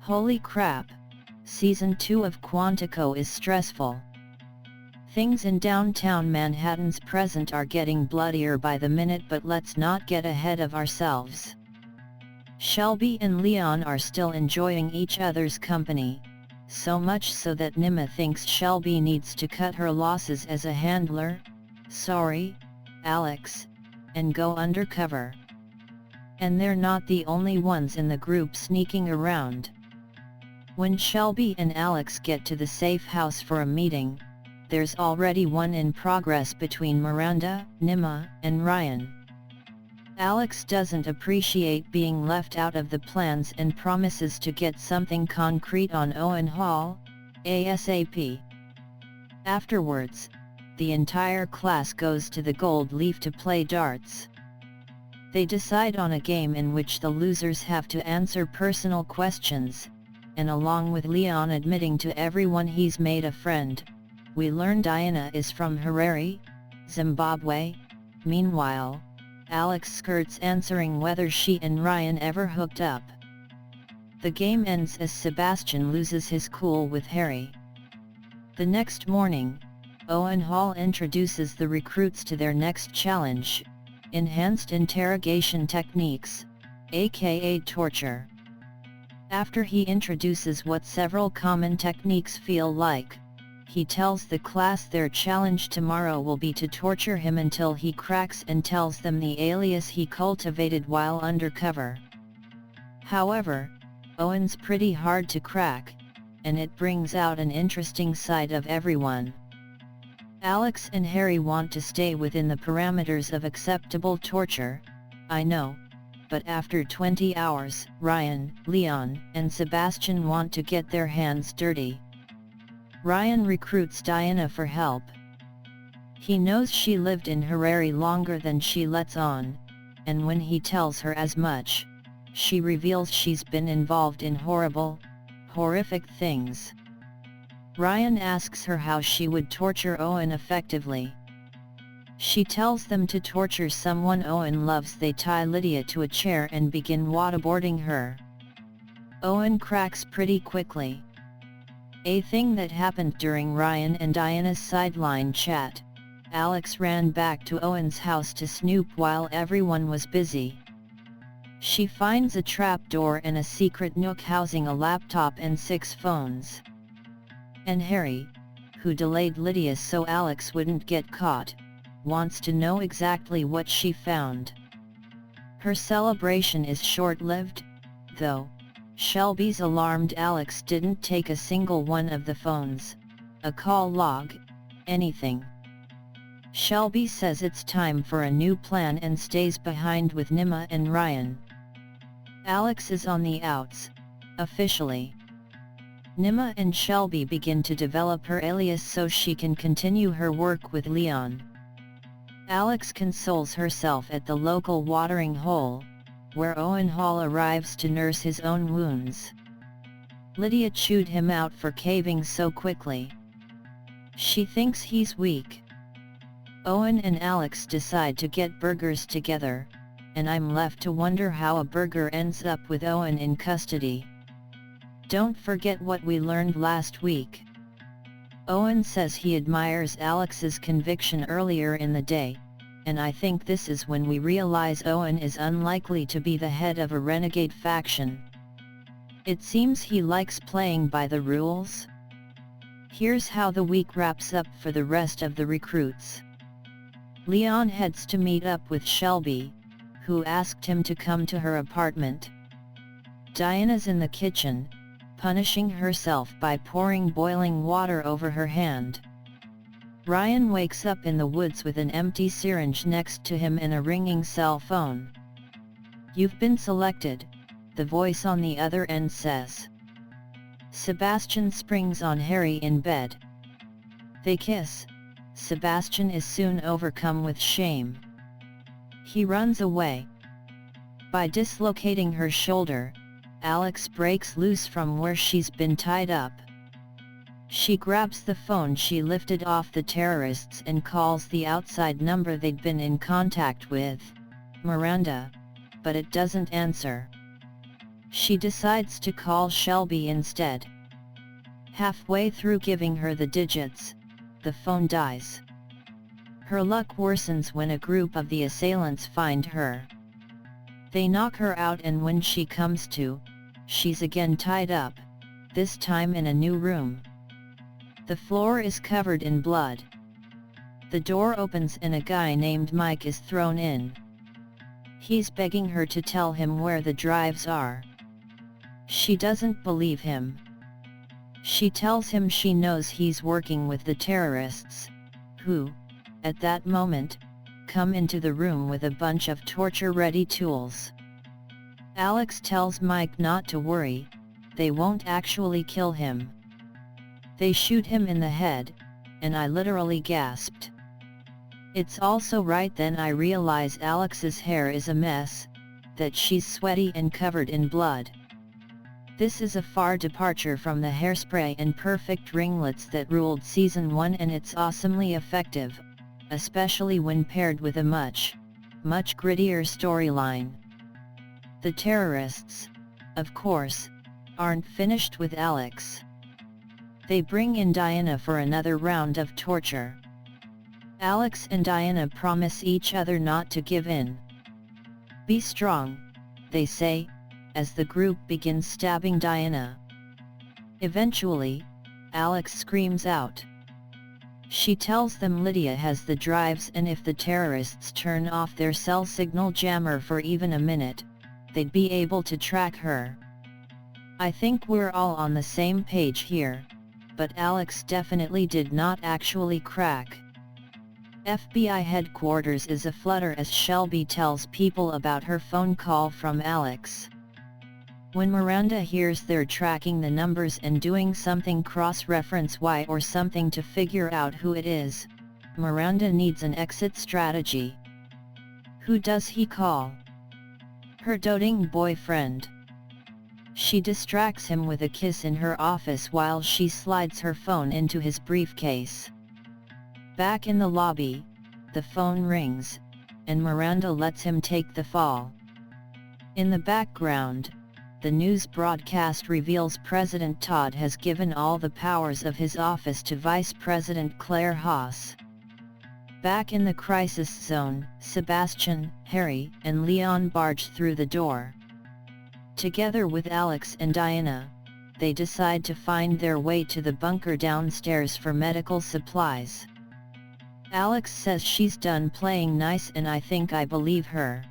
Holy crap, Season 2 of Quantico is stressful. Things in downtown Manhattan's present are getting bloodier by the minute, but let's not get ahead of ourselves. Shelby and Leon are still enjoying each other's company, so much so that Nima thinks Shelby needs to cut her losses as a handler, sorry, Alex, and go undercover. And they're not the only ones in the group sneaking around. When Shelby and Alex get to the safe house for a meeting, there's already one in progress between Miranda, Nima, and Ryan. Alex doesn't appreciate being left out of the plans and promises to get something concrete on Owen Hall, ASAP. Afterwards, the entire class goes to the Gold Leaf to play darts. They decide on a game in which the losers have to answer personal questions, and along with Leon admitting to everyone he's made a friend, we learn Diana is from Harare, Zimbabwe. Meanwhile, Alex skirts answering whether she and Ryan ever hooked up. The game ends as Sebastian loses his cool with Harry. The next morning, Owen Hall introduces the recruits to their next challenge, enhanced interrogation techniques, aka torture. After he introduces what several common techniques feel like, he tells the class their challenge tomorrow will be to torture him until he cracks and tells them the alias he cultivated while undercover. However, Owen's pretty hard to crack, and it brings out an interesting side of everyone. Alex and Harry want to stay within the parameters of acceptable torture, I know, but after 20 hours, Ryan, Leon, and Sebastian want to get their hands dirty. Ryan recruits Diana for help. He knows she lived in Harare longer than she lets on, and when he tells her as much, she reveals she's been involved in horrific things. Ryan asks her how she would torture Owen effectively. She tells them to torture someone Owen loves. They tie Lydia to a chair and begin waterboarding her. Owen cracks pretty quickly. A thing that happened during Ryan and Diana's sideline chat, Alex ran back to Owen's house to snoop while everyone was busy. She finds a trapdoor and a secret nook housing a laptop and 6 phones. And Harry, who delayed Lydia so Alex wouldn't get caught, wants to know exactly what she found. Her celebration is short-lived, though. Shelby's alarmed Alex didn't take a single one of the phones, a call log, anything. Shelby says it's time for a new plan and stays behind with Nima and Ryan. Alex is on the outs, officially. Nima and Shelby begin to develop her alias so she can continue her work with Leon. Alex consoles herself at the local watering hole, where Owen Hall arrives to nurse his own wounds. Lydia chewed him out for caving so quickly. She thinks he's weak. Owen and Alex decide to get burgers together, and I'm left to wonder how a burger ends up with Owen in custody. Don't forget what we learned last week. Owen says he admires Alex's conviction earlier in the day, and I think this is when we realize Owen is unlikely to be the head of a renegade faction. It seems he likes playing by the rules. Here's how the week wraps up for the rest of the recruits. Leon heads to meet up with Shelby, who asked him to come to her apartment. Diana's in the kitchen, punishing herself by pouring boiling water over her hand. Ryan wakes up in the woods with an empty syringe next to him and a ringing cell phone. "You've been selected," the voice on the other end says. Sebastian springs on Harry in bed. They kiss. Sebastian is soon overcome with shame. He runs away. By dislocating her shoulder, Alex breaks loose from where she's been tied up. She grabs the phone she lifted off the terrorists and calls the outside number they'd been in contact with, Miranda, but it doesn't answer. She decides to call Shelby instead. Halfway through giving her the digits, the phone dies. Her luck worsens when a group of the assailants find her. They knock her out, and when she comes to, she's again tied up, this time in a new room. The floor is covered in blood. The door opens and a guy named Mike is thrown in. He's begging her to tell him where the drives are. She doesn't believe him. She tells him she knows he's working with the terrorists, who, at that moment, come into the room with a bunch of torture-ready tools. Alex tells Mike not to worry, they won't actually kill him. They shoot him in the head, and I literally gasped. It's also right then I realize Alex's hair is a mess, that she's sweaty and covered in blood. This is a far departure from the hairspray and perfect ringlets that ruled season 1, and it's awesomely effective, especially when paired with a much grittier storyline. The terrorists, of course, aren't finished with Alex. They bring in Diana for another round of torture. Alex and Diana promise each other not to give in. Be strong, they say, as the group begins stabbing Diana. Eventually, Alex screams out. She tells them Lydia has the drives, and if the terrorists turn off their cell signal jammer for even a minute, they'd be able to track her. I think we're all on the same page here, but Alex definitely did not actually crack. FBI headquarters is aflutter as Shelby tells people about her phone call from Alex. When Miranda hears they're tracking the numbers and doing something cross-reference Y or something to figure out who it is, Miranda needs an exit strategy. Who does he call? Her doting boyfriend. She distracts him with a kiss in her office while she slides her phone into his briefcase. Back in the lobby, the phone rings, and Miranda lets him take the fall. In the background, the news broadcast reveals President Todd has given all the powers of his office to Vice President Claire Haas. Back in the crisis zone, Sebastian, Harry, and Leon barge through the door. Together with Alex and Diana, they decide to find their way to the bunker downstairs for medical supplies. Alex says she's done playing nice, and I think I believe her.